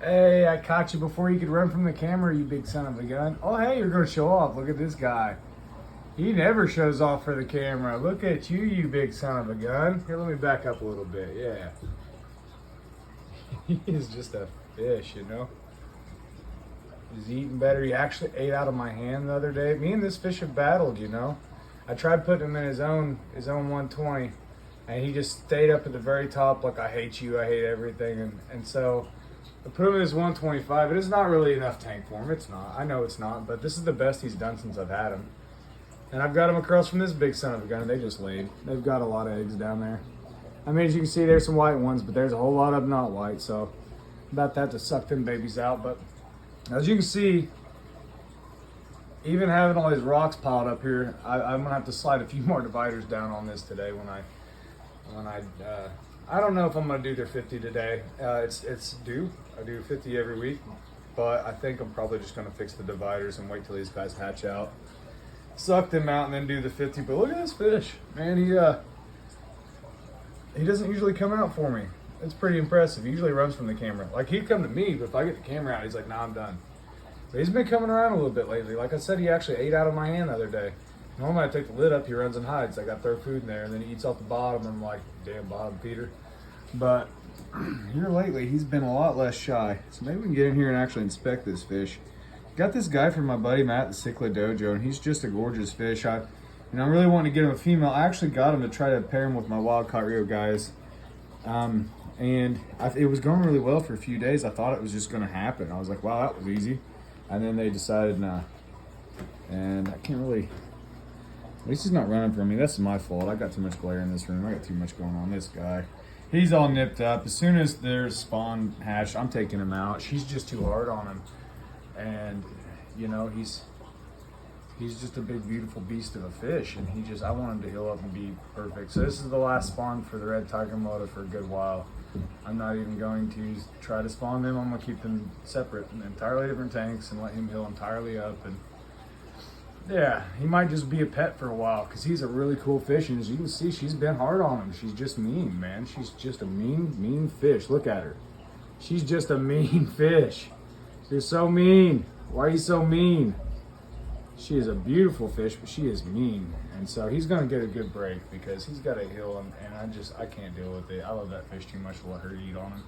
Hey, I caught you before you could run from the camera, you big son of a gun. Oh, hey, you're gonna show off. Look at this guy. He never shows off for the camera. Look at you, you big son of a gun. Here, let me back up a little bit. Yeah. He is just a fish, you know. He's eating better. He actually ate out of my hand the other day. Me and this fish have battled, you know. I tried putting him in his own 120, and he just stayed up at the very top like, I hate you, I hate everything. And so I put him in his 125. It is not really enough tank for him. It's not. I know it's not, but this is the best he's done since I've had him. And I've got him across from this big son of a gun. They just laid. They've got a lot of eggs down there. I mean, as you can see, there's some white ones, but there's a whole lot of them not white. So about that to suck them babies out. But as you can see, even having all these rocks piled up here, I'm gonna have to slide a few more dividers down on this today I don't know if I'm gonna do their 50 today. It's due. I do 50 every week, but I think I'm probably just gonna fix the dividers and wait till these guys hatch out, suck them out, and then do the 50. But look at this fish, man. He doesn't usually come out for me. It's pretty impressive. He usually runs from the camera. Like, he'd come to me, but if I get the camera out, he's like, nah, I'm done. But he's been coming around a little bit lately. Like I said, he actually ate out of my hand the other day. Normally I take the lid up, he runs and hides. I got to throw food in there, and then he eats off the bottom, and I'm like, damn bottom feeder. But here lately, he's been a lot less shy. So maybe we can get in here and actually inspect this fish. Got this guy from my buddy Matt at the Cichlid Dojo, and he's just a gorgeous fish. I'm really wanting to get him a female. I actually got him to try to pair him with my wild caught Rio guys. It was going really well for a few days. I thought it was just going to happen. I was like, wow, that was easy. And then they decided, nah. And I can't really, at least he's not running from me. That's my fault. I got too much glare in this room. I got too much going on. This guy, he's all nipped up. As soon as there's spawn hatched, I'm taking him out. She's just too hard on him. And, you know, he's just a big, beautiful beast of a fish. And I want him to heal up and be perfect. So this is the last spawn for the red tiger motor for a good while. I'm not even going to try to spawn them. I'm going to keep them separate in entirely different tanks and let him heal entirely up. And yeah, he might just be a pet for a while because he's a really cool fish. And as you can see, she's been hard on him. She's just mean, man. She's just a mean, mean fish. Look at her. She's just a mean fish. You're so mean. Why are you so mean? She is a beautiful fish, but she is mean. And so he's going to get a good break because he's got to heal, and I can't deal with it. I love that fish too much to let her eat on him.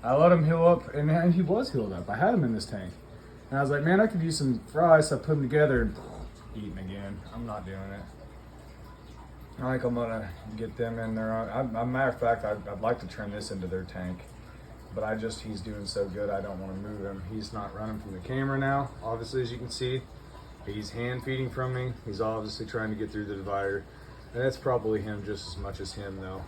I let him heal up, and he was healed up. I had him in this tank. And I was like, man, I could use some fries. So I put them together and eating again. I'm not doing it. I think I'm going to get them in there. As a matter of fact, I'd like to turn this into their tank. But he's doing so good, I don't want to move him. He's not running from the camera now, obviously, as you can see. He's hand feeding from me. He's obviously trying to get through the divider. And that's probably him just as much as him, though.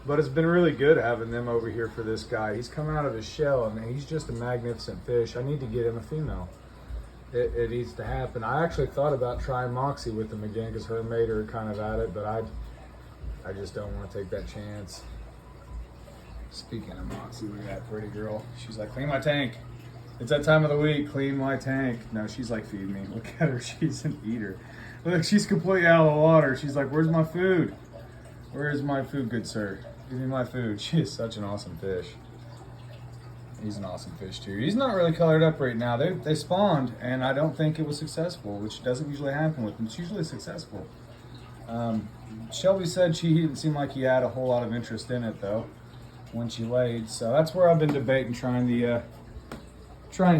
But it's been really good having them over here for this guy. He's come out of his shell, and he's just a magnificent fish. I need to get him a female. It needs to happen. I actually thought about trying Moxie with him again because her mate are kind of at it, but I just don't want to take that chance. Speaking of Moxie, look at that pretty girl. She's like, clean my tank. It's that time of the week, clean my tank. No, she's like, feed me. Look at her, she's an eater. Look, she's completely out of the water. She's like, where's my food? Where is my food, good sir? Give me my food. She is such an awesome fish. He's an awesome fish too. He's not really colored up right now. They spawned, and I don't think it was successful, which doesn't usually happen with them. It's usually successful. Shelby said she didn't seem like he had a whole lot of interest in it, though, when she laid. So that's where I've been debating trying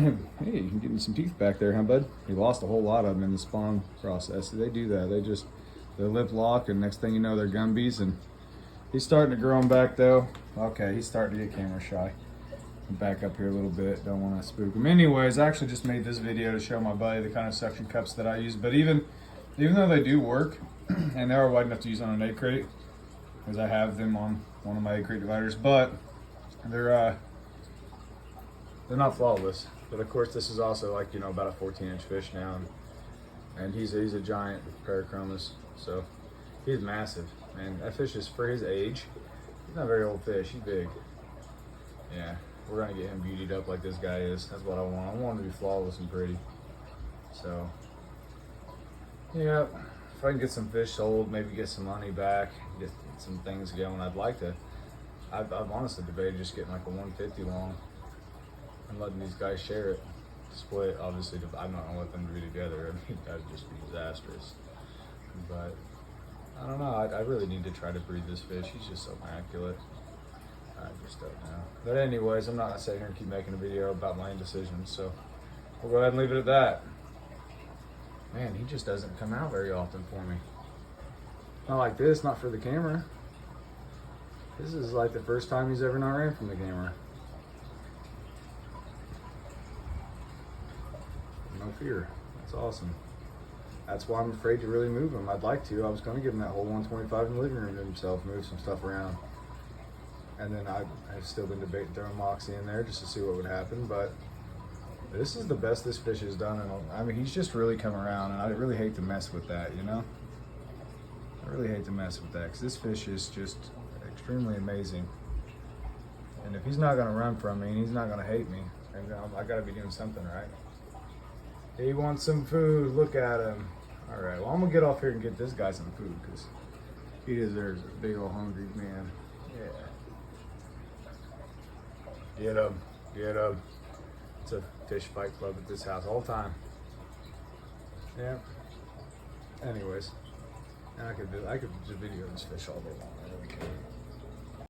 him. Hey, you're getting some teeth back there, huh, bud? He lost a whole lot of them in the spawn process. They do that. They lip lock, and next thing you know, they're Gumbies. And he's starting to grow them back, though. Okay, he's starting to get camera shy. Back up here a little bit. Don't want to spook him. Anyways, I actually just made this video to show my buddy the kind of suction cups that I use. But even though they do work, and they are wide enough to use on an egg crate, because I have them on one of my egg crate dividers, but they're not flawless. But of course, this is also like, you know, about a 14-inch fish now, and he's a giant Parachromis, so he's massive, man. That fish is, for his age, he's not a very old fish. He's big. Yeah, we're gonna get him beautied up like this guy is. That's what I want. I want him to be flawless and pretty. So, yeah, if I can get some fish sold, maybe get some money back, get some things going, I'd like to I've honestly debated just getting like a 150 long and letting these guys share it. Split, obviously, I'm not gonna let them be together. I mean, that'd just be disastrous. But I don't know. I really need to try to breed this fish. He's just so immaculate. I just don't know. But anyways, I'm not gonna sit here and keep making a video about my indecisions. So we'll go ahead and leave it at that. Man, he just doesn't come out very often for me. Not like this, not for the camera. This is like the first time he's ever not ran from the camera. No fear. That's awesome. That's why I'm afraid to really move him. I'd like to. I was going to give him that whole 125 in the living room to himself, move some stuff around. And then I've still been debating throwing Moxie in there just to see what would happen. But this is the best this fish has done. And I mean, he's just really come around, and I really hate to mess with that, you know? I really hate to mess with that because this fish is just extremely amazing. And if he's not going to run from me and he's not going to hate me, I got to be doing something right. He wants some food. Look at him. All right, well, I'm going to get off here and get this guy some food because he deserves it. Big old hungry man. Yeah. Get him. Get him. It's a fish fight club at this house all the time. Yeah. Anyways, I could just video this fish all day long. I really can't.